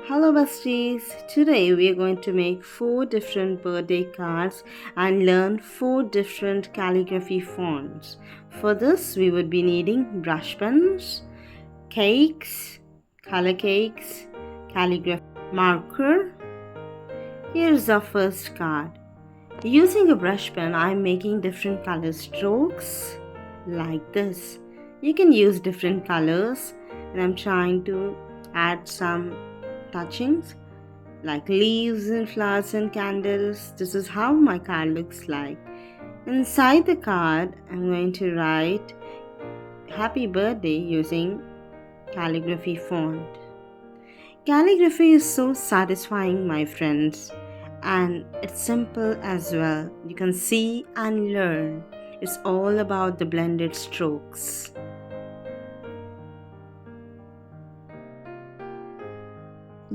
Hello besties, today we are going to make 4 different birthday cards and learn 4 different calligraphy fonts. For this we would be needing brush pens, cakes, color cakes, calligraphy marker. Here's our first card. Using a brush pen I am making different color strokes like this. You can use different colors and I'm trying to add some touchings like leaves and flowers and candles. This is how my card looks like. Inside the card, I'm going to write happy birthday using calligraphy font. Calligraphy is so satisfying, my friends, and it's simple as well. You can see and learn. It's all about the blended strokes.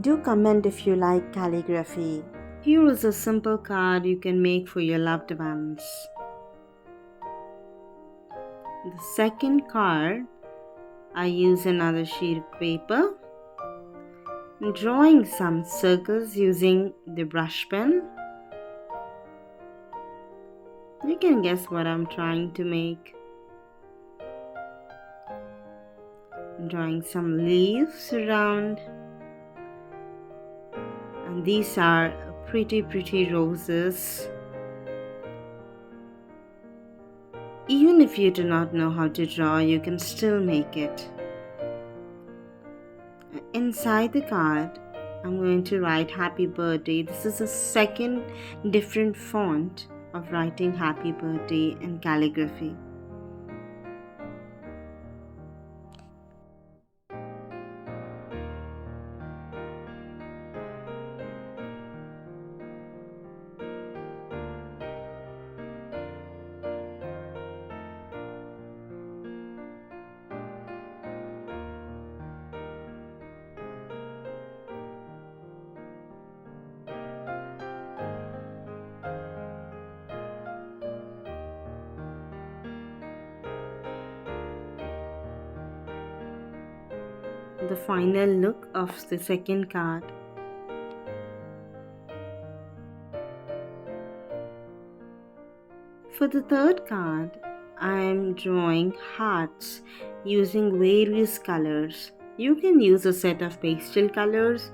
Do comment if you like calligraphy. Here is a simple card you can make for your loved ones. The second card, I use another sheet of paper. I'm drawing some circles using the brush pen. You can guess what I'm trying to make. I'm drawing some leaves around. And these are pretty roses. Even if you do not know how to draw, you can still make it. Inside the card, I'm going to write happy birthday. This is a second different font of writing happy birthday in calligraphy. The final look of the second card. For the third card, I am drawing hearts using various colors. You can use a set of pastel colors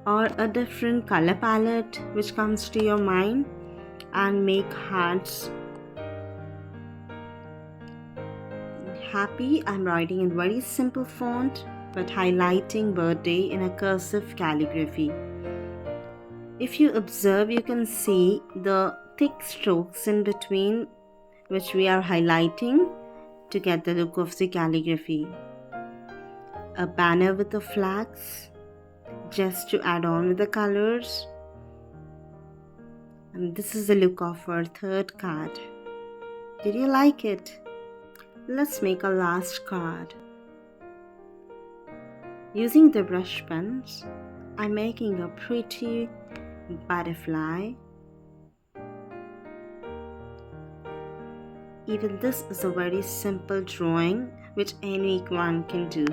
or a different color palette which comes to your mind and make hearts. Happy, I'm writing in very simple font but highlighting birthday in a cursive calligraphy. If you observe, you can see the thick strokes in between which we are highlighting to get the look of the calligraphy. A banner with the flags just to add on with the colors. And this is the look of our third card. Did you like it? Let's make a last card. Using the brush pens, I'm making a pretty butterfly. Even this is a very simple drawing which anyone can do.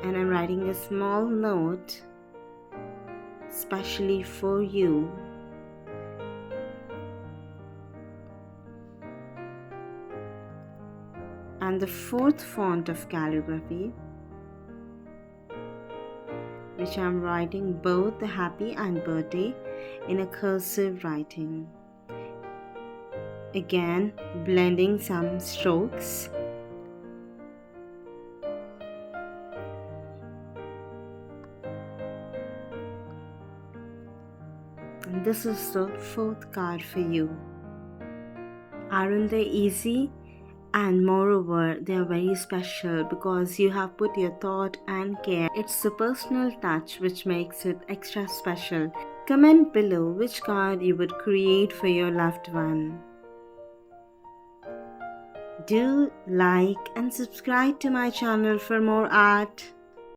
And I'm writing a small note especially for you. And the fourth font of calligraphy, which I'm writing both the happy and birthday in a cursive writing. Again, blending some strokes. And this is the fourth card for you. Aren't they easy? And moreover, they are very special because you have put your thought and care. It's a personal touch which makes it extra special. Comment below which card you would create for your loved one. Do like and subscribe to my channel for more art.